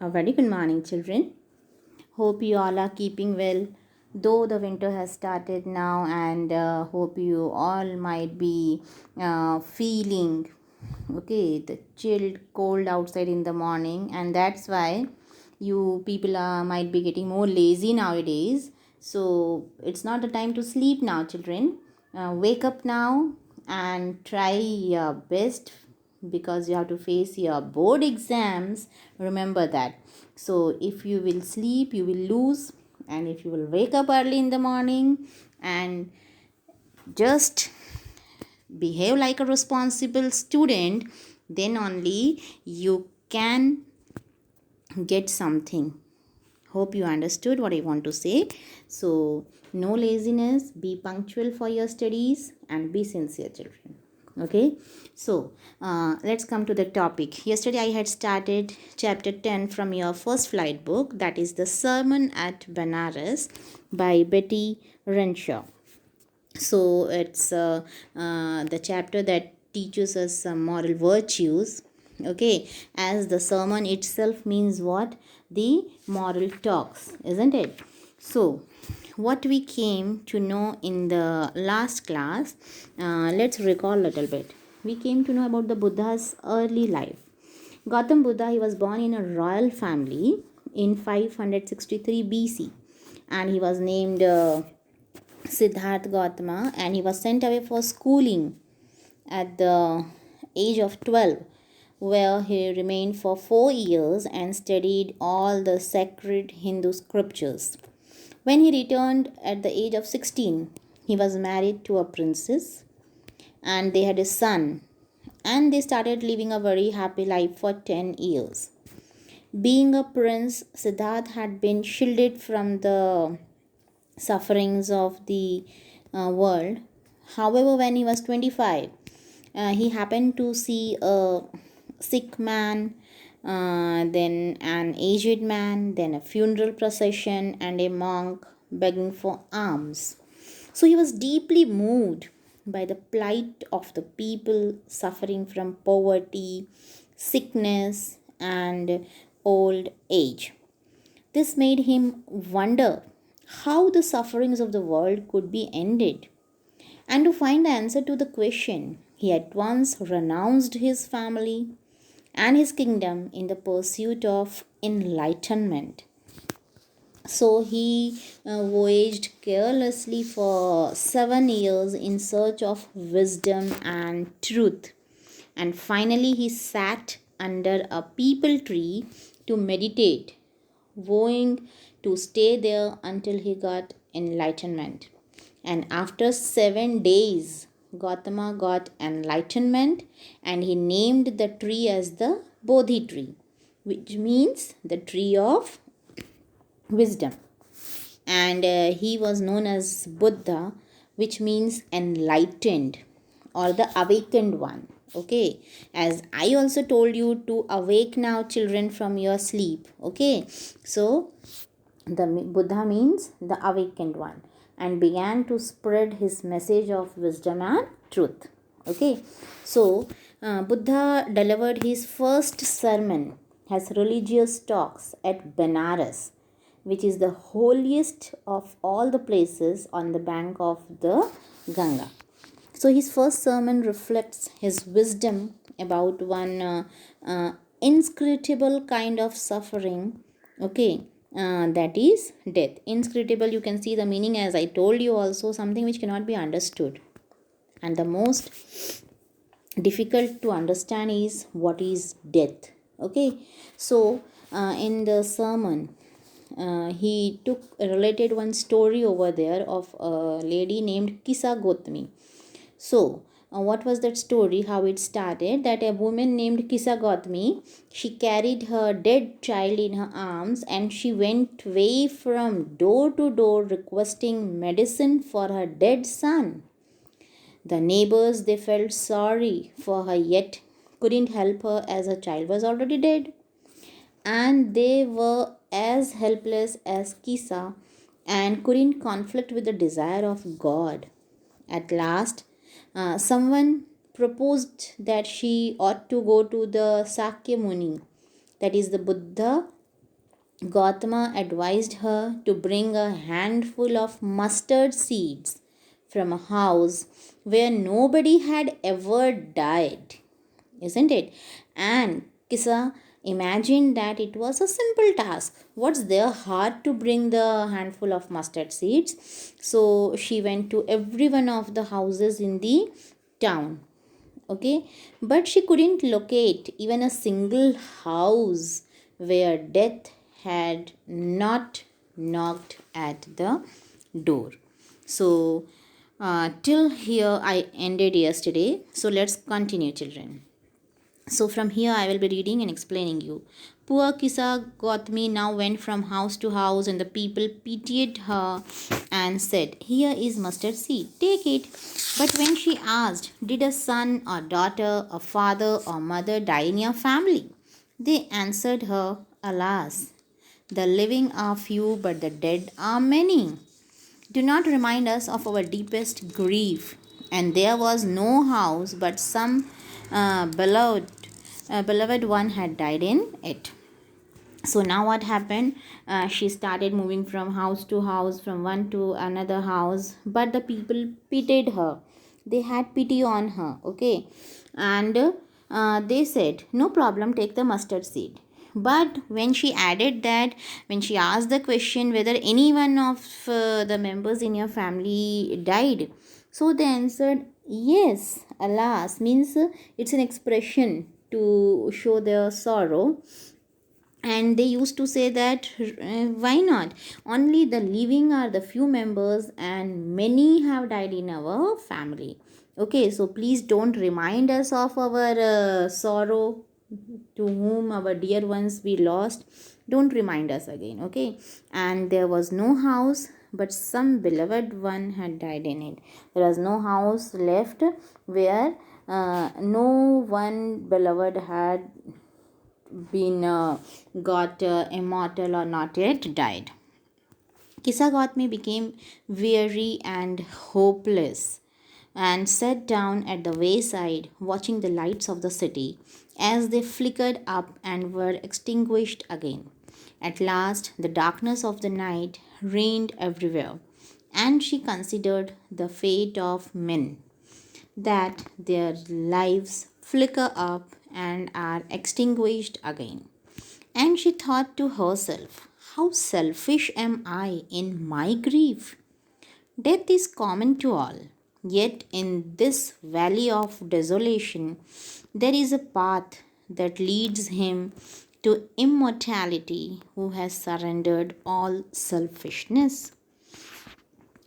A very good morning, children. Hope you all are keeping well. Though the winter has started now, and hope you all might be feeling the chilled cold outside in the morning, and that's why you people might be getting more lazy nowadays. So it's not the time to sleep now, children. Wake up now and try your best because you have to face your board exams. Remember that. So if you will sleep, you will lose, and if you will wake up early in the morning and just behave like a responsible student, then only you can get something. Hope you understood what I want to say. So no laziness, be punctual for your studies, and be sincere, children. Okay, so let's come to the topic. Yesterday I had started chapter 10 from your first flight book, that is the Sermon at Benares by Betty Renshaw. So it's the chapter that teaches us some moral virtues. Okay, as the sermon itself means what? The moral talks, isn't it? So what we came to know in the last class, let's recall a little bit. We came to know about the Buddha's early life. Gautam Buddha, he was born in a royal family in 563 BC, and he was named Siddharth Gautama, and he was sent away for schooling at the age of 12, where he remained for 4 years and studied all the sacred Hindu scriptures. When he returned at the age of 16, he was married to a princess and they had a son, and they started living a very happy life for 10 years. Being a prince, Siddharth had been shielded from the sufferings of the world. However, when he was 25, he happened to see a sick man, then an aged man, then a funeral procession, and a monk begging for alms. So he was deeply moved by the plight of the people suffering from poverty, sickness, and old age. This made him wonder how the sufferings of the world could be ended. And to find the answer to the question, he at once renounced his family and his kingdom in the pursuit of enlightenment. So he voyaged carelessly for 7 years in search of wisdom and truth. And finally, he sat under a peepal tree to meditate, vowing to stay there until he got enlightenment. And after 7 days, Gautama got enlightenment, and he named the tree as the Bodhi tree, which means the tree of wisdom. And he was known as Buddha, which means enlightened or the awakened one. Okay, as I also told you to awake now, children, from your sleep. Okay, so the Buddha means the awakened one, and began to spread his message of wisdom and truth. Okay, so Buddha delivered his first sermon as religious talks at Benares, which is the holiest of all the places on the bank of the Ganga. So his first sermon reflects his wisdom about one inscrutable kind of suffering, okay, that is death. Inscrutable, you can see the meaning, as I told you also, something which cannot be understood. And the most difficult to understand is what is death. Okay, so in the sermon, he related one story over there of a lady named Kisa Gotami. So, what was that story? How it started? That a woman named Kisa Gautami, she carried her dead child in her arms, and she went way from door to door requesting medicine for her dead son. The neighbors, they felt sorry for her, yet couldn't help her as her child was already dead. And they were as helpless as Kisa and couldn't conflict with the desire of God. At last, someone proposed that she ought to go to the Sakya Muni, that is the Buddha Gautama advised her to bring a handful of mustard seeds from a house where nobody had ever died, isn't it? And Kisa imagined that it was a simple task. What's there hard to bring the handful of mustard seeds? So she went to every one of the houses in the town. Okay, but she couldn't locate even a single house where death had not knocked at the door. So, till here I ended yesterday. So, let's continue, children. So from here I will be reading and explaining you. Poor Kisa Gautami now went from house to house, and the people pitied her and said, "Here is mustard seed, take it." But when she asked, "Did a son or daughter, a father or mother die in your family?" they answered her, "Alas, the living are few, but the dead are many. Do not remind us of our deepest grief." And there was no house, but some beloved one had died in it. So now what happened? She started moving from house to house, from one to another house, but the people pitied her. They had pity on her, okay, and they said, "No problem, take the mustard seed." But when she added that, when she asked the question whether any one of the members in your family died, so they answered, "Yes." Alas means it's an expression to show their sorrow, and they used to say that, why not, only the living are the few members and many have died in our family. Okay, so please don't remind us of our sorrow to whom our dear ones we lost. Don't remind us again, okay. And there was no house, but some beloved one had died in it. There was no house left where no one beloved had been got immortal or not yet died. Kisagotmi became weary and hopeless and sat down at the wayside, watching the lights of the city as they flickered up and were extinguished again. At last, the darkness of the night reigned everywhere, and she considered the fate of men, that their lives flicker up and are extinguished again. And she thought to herself, "How selfish am I in my grief! Death is common to all. Yet in this valley of desolation, there is a path that leads him to immortality who has surrendered all selfishness."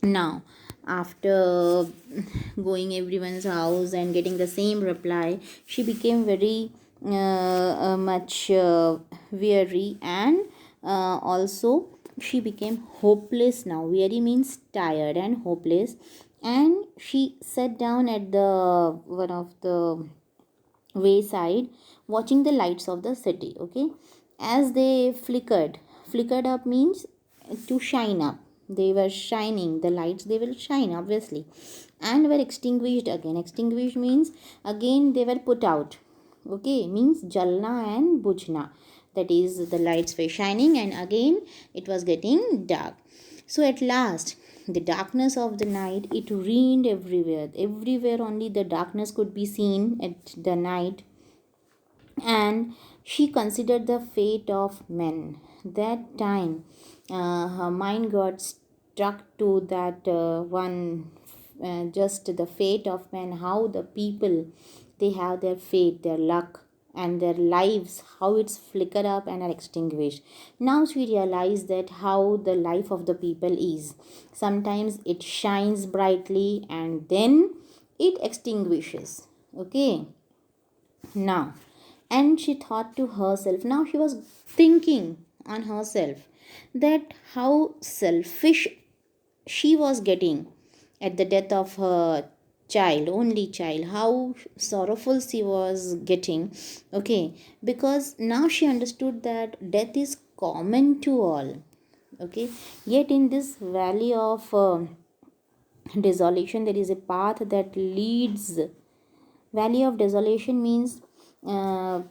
Now, after going everyone's house and getting the same reply, she became very much weary, and also she became hopeless now. Weary means tired and hopeless, and she sat down at the one of the wayside, watching the lights of the city, okay, as they flickered up means to shine up. They were shining, the lights, they will shine obviously, and were extinguished again. Extinguished means again they were put out, okay, means jalna and bujna, that is the lights were shining and again it was getting dark. So at last, the darkness of the night, it reigned everywhere. Everywhere only the darkness could be seen at the night, and she considered the fate of men. That time, her mind got struck to that one, just the fate of men, how the people, they have their fate, their luck, and their lives, how it's flickered up and are extinguished. Now she realized that how the life of the people is. Sometimes it shines brightly and then it extinguishes. Okay, now, and she thought to herself, now she was thinking on herself, that how selfish she was getting at the death of her child, only child, how sorrowful she was getting, okay, because now she understood that death is common to all, okay. Yet in this valley of desolation, there is a path that leads. Valley of desolation means, uh,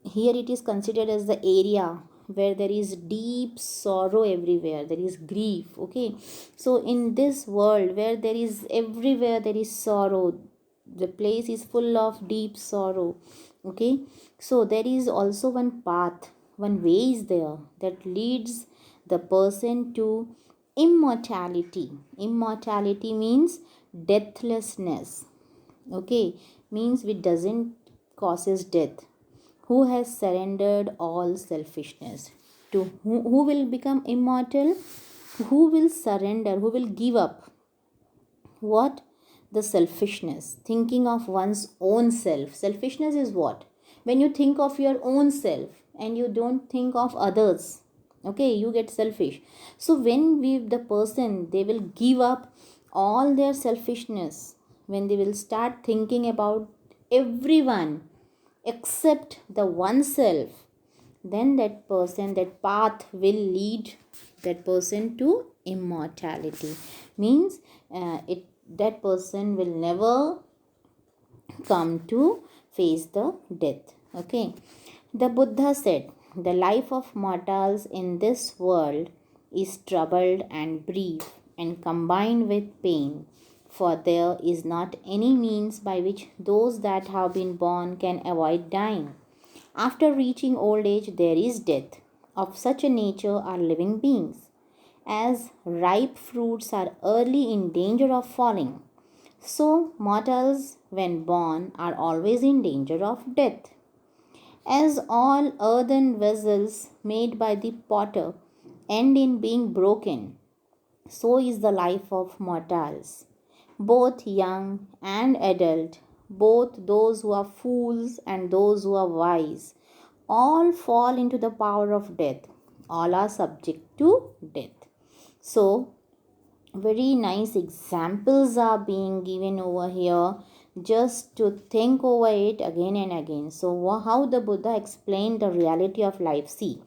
here it is considered as the area where there is deep sorrow everywhere, there is grief. Okay, so in this world where there is everywhere there is sorrow, the place is full of deep sorrow. Okay, so there is also one path, one way is there that leads the person to immortality. Immortality means deathlessness. Okay, means it doesn't causes death. Who has surrendered all selfishness, to who will become immortal, who will surrender, who will give up what? The selfishness, thinking of one's own self. Selfishness is what? When you think of your own self and you don't think of others. Okay, you get selfish. So when the person, they will give up all their selfishness, when they will start thinking about everyone except the oneself, then that person, that path will lead that person to immortality. Means it that person will never come to face the death. Okay, the Buddha said the life of mortals in this world is troubled and brief and combined with pain, for there is not any means by which those that have been born can avoid dying. After reaching old age, there is death. Of such a nature are living beings. As ripe fruits are early in danger of falling, so mortals, when born, are always in danger of death. As all earthen vessels made by the potter end in being broken, so is the life of mortals, both young and adult, both those who are fools and those who are wise. All fall into the power of death. All are subject to death. So, very nice examples are being given over here just to think over it again and again. So how the Buddha explained the reality of life. See,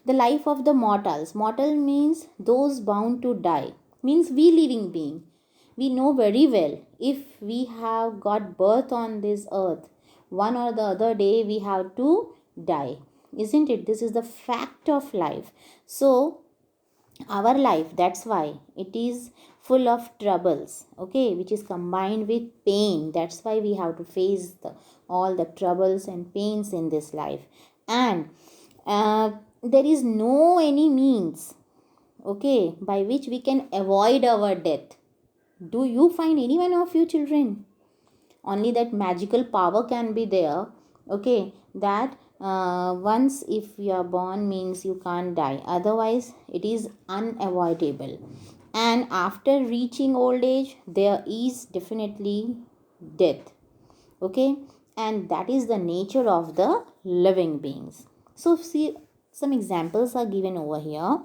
the life of the mortals. Mortal means those bound to die, means we living being. We know very well, if we have got birth on this earth, one or the other day we have to die, isn't it? This is the fact of life. So our life, that's why it is full of troubles. Okay, which is combined with pain. That's why we have to face all the troubles and pains in this life. And there is no any means, okay, by which we can avoid our death. Do you find any one of you children? Only that magical power can be there. Okay, that once if you are born means you can't die, otherwise it is unavoidable. And after reaching old age, there is definitely death. Okay, and that is the nature of the living beings. So see, some examples are given over here.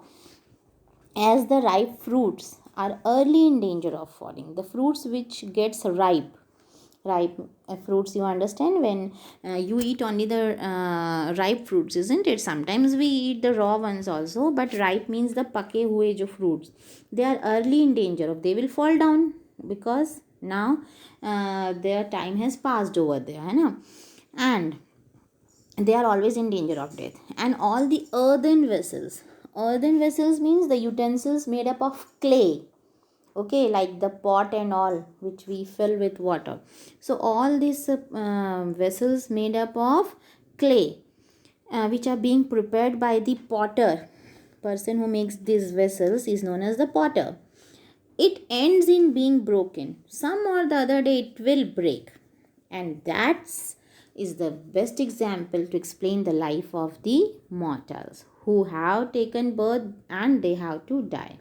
As the ripe fruits are early in danger of falling, the fruits which gets ripe fruits, you understand, when you eat only the ripe fruits, isn't it? Sometimes we eat the raw ones also, but ripe means the pake hue jo fruits, they are early in danger of, they will fall down, because now their time has passed over there, hai na? And they are always in danger of death. And all the earthen vessels means the utensils made up of clay. Okay, like the pot and all which we fill with water. So all these vessels made up of clay, which are being prepared by the potter. Person who makes these vessels is known as the potter. It ends in being broken. Some or the other day it will break. And that's is the best example to explain the life of the mortals who have taken birth and they have to die,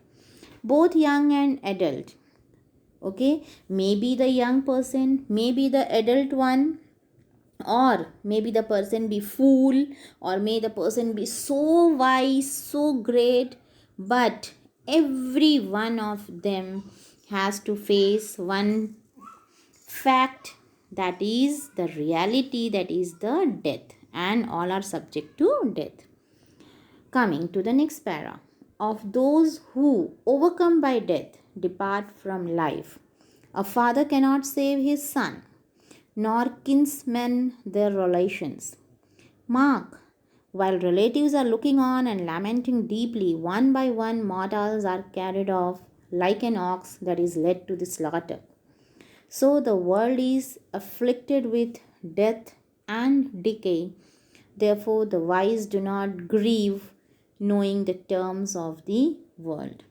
both young and adult. Okay, maybe the young person, maybe the adult one, or maybe the person be fool, or may the person be so wise, so great, but every one of them has to face one fact, that is the reality, that is the death, and all are subject to death. Coming to the next para. Of those who, overcome by death, depart from life, a father cannot save his son, nor kinsmen their relations. Mark, While relatives are looking on and lamenting deeply, one by one mortals are carried off like an ox that is led to the slaughter. So the world is afflicted with death and decay. Therefore the wise do not grieve, knowing the terms of the world.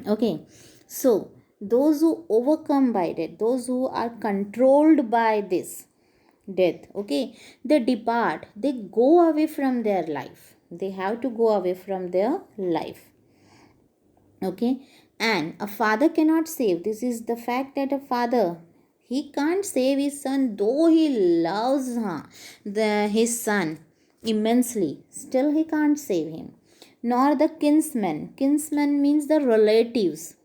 Okay, so those who overcome by death, those who are controlled by this death, okay, they depart, they go away from their life, they have to go away from their life. Okay, and a father cannot save, this is the fact that a father, he can't save his son, though he loves his son immensely, still he can't save him. Nor the kinsman, kinsman means the relatives,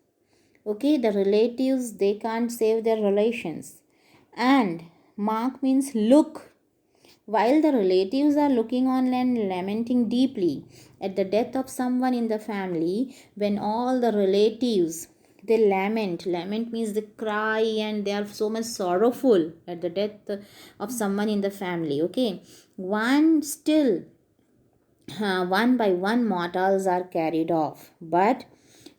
okay, the relatives, they can't save their relations. And mark means look, while the relatives are looking on and lamenting deeply at the death of someone in the family, when all the relatives, they lament means they cry and they are so much sorrowful at the death of someone in the family. Okay, one still, one by one mortals are carried off, but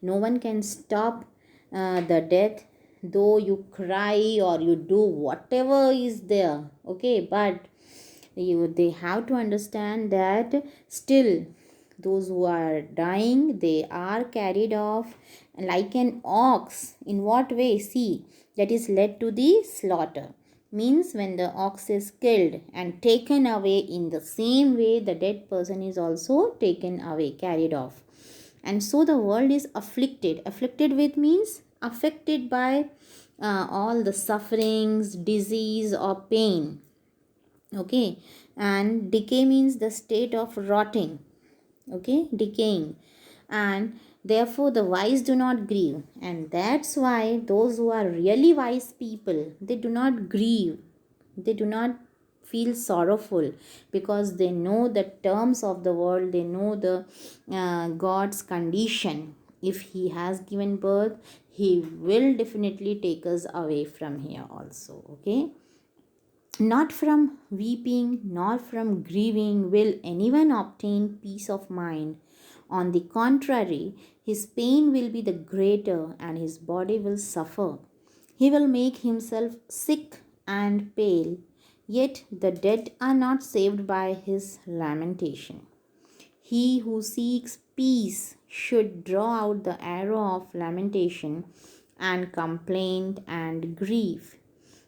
no one can stop the death, though you cry or you do whatever is there. Okay, but they have to understand that still those who are dying, they are carried off like an ox. In what way? See, that is led to the slaughter, means when the ox is killed and taken away, in the same way the dead person is also taken away, carried off. And so the world is afflicted with means affected by all the sufferings, disease or pain. Okay, and decay means the state of rotting, okay, decaying. And therefore the wise do not grieve, and that's why those who are really wise people, they do not grieve, they do not feel sorrowful, because they know the terms of the world, they know the God's condition. If he has given birth, he will definitely take us away from here also. Okay, not from weeping nor from grieving will anyone obtain peace of mind. On the contrary, his pain will be the greater and his body will suffer. He will make himself sick and pale, yet the dead are not saved by his lamentation. He who seeks peace should draw out the arrow of lamentation and complaint and grief.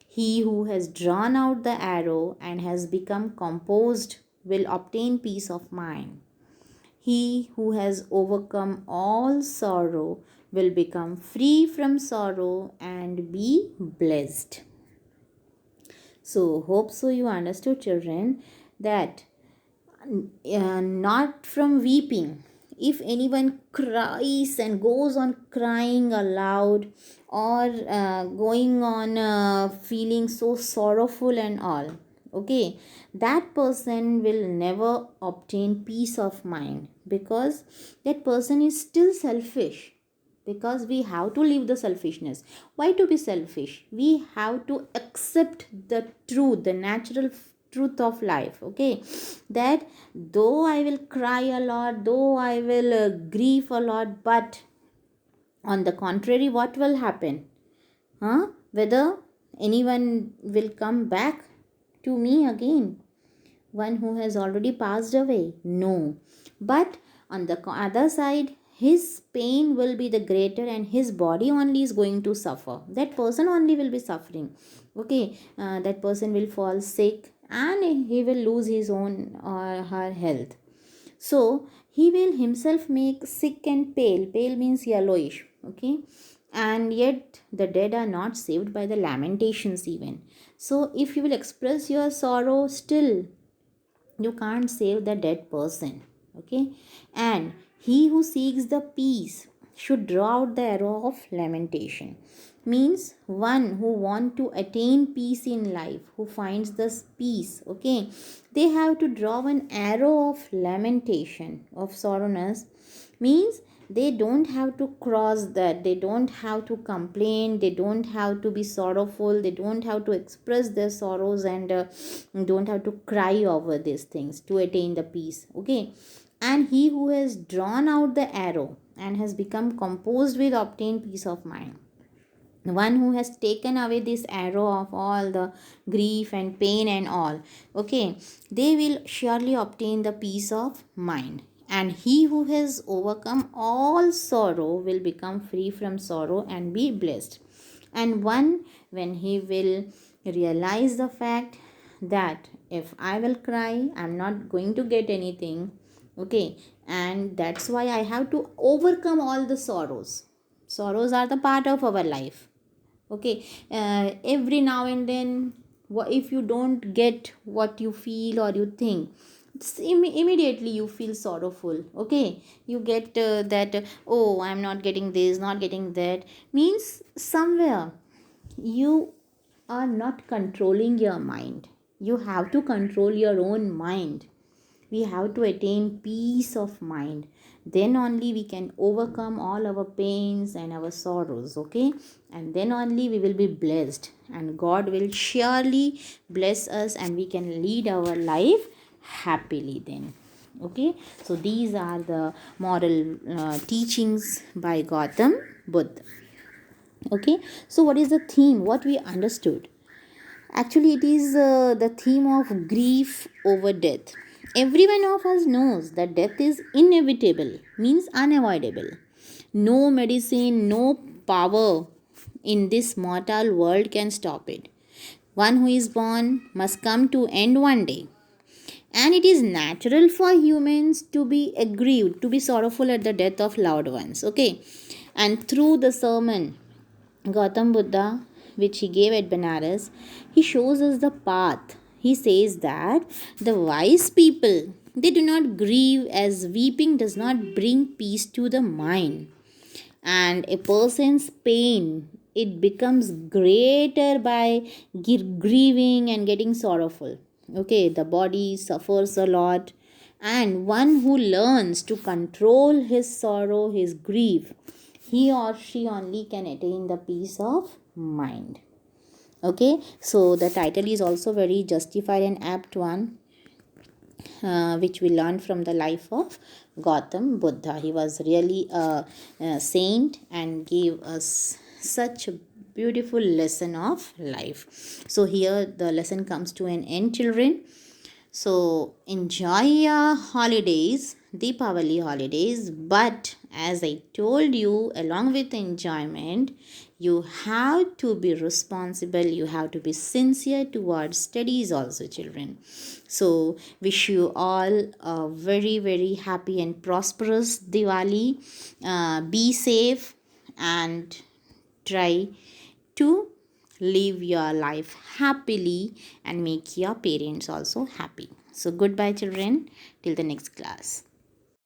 He who has drawn out the arrow and has become composed will obtain peace of mind. He who has overcome all sorrow will become free from sorrow and be blessed. So, hope so you understood, children, that not from weeping. If anyone cries and goes on crying aloud, or going on feeling so sorrowful and all, okay, that person will never obtain peace of mind, because that person is still selfish. Because we have to leave the selfishness. Why to be selfish? We have to accept the truth, the natural truth of life. Okay, that though I will cry a lot, though I will grieve a lot, but on the contrary, what will happen? Whether anyone will come back to me again, one who has already passed away? No. But on the other side, his pain will be the greater and his body only is going to suffer. That person only will be suffering. Okay, that person will fall sick and he will lose his own or her health. So he will himself make sick and pale. Pale means yellowish. Okay, and yet the dead are not saved by the lamentations even. So if you will express your sorrow, still you can't save the dead person. Okay, and he who seeks the peace should draw out the arrow of lamentation, means one who want to attain peace in life, who finds this peace, okay, they have to draw an arrow of lamentation, of sorrowness, means They don't have to cross that, they don't have to complain, they don't have to be sorrowful, they don't have to express their sorrows, and don't have to cry over these things to attain the peace. Okay, and he who has drawn out the arrow and has become composed with obtained peace of mind, the one who has taken away this arrow of all the grief and pain and all, okay, they will surely obtain the peace of mind. And he who has overcome all sorrow will become free from sorrow and be blessed. And one, when he will realize the fact that if I will cry, I'm not going to get anything, okay, and that's why I have to overcome all the sorrows. Sorrows are the part of our life. Okay, every now and then, if you don't get what you feel or you think, immediately you feel sorrowful. Okay, you get that oh, I'm not getting this, not getting that, means somewhere you are not controlling your mind. You have to control your own mind. We have to attain peace of mind, then only we can overcome all our pains and our sorrows. Okay, and then only we will be blessed, and God will surely bless us, and we can lead our life happily then. Okay, so these are the moral teachings by Gautam Buddha. Okay, so what is the theme, what we understood? Actually, it is the theme of grief over death. Every one of us knows that death is inevitable, means unavoidable. No medicine, no power in this mortal world can stop it. One who is born must come to end one day. And it is natural for humans to be aggrieved, to be sorrowful at the death of loved ones. Okay, and through the sermon Gautam Buddha, which he gave at Benares, he shows us the path. He says that the wise people, they do not grieve, as weeping does not bring peace to the mind. And a person's pain, it becomes greater by grieving and getting sorrowful. Okay, the body suffers a lot, and one who learns to control his sorrow, his grief, he or she only can attain the peace of mind. Okay, so the title is also very justified and apt one, which we learned from the life of Gautam Buddha. He was really a saint and gave us such a beautiful lesson of life. So here the lesson comes to an end, children. So enjoy your holidays, Deepavali holidays, but as I told you, along with enjoyment, you have to be responsible, you have to be sincere towards studies also, children. So wish you all a very, very happy and prosperous Diwali. Be safe and try to live your life happily and make your parents also happy. So goodbye, children, till the next class.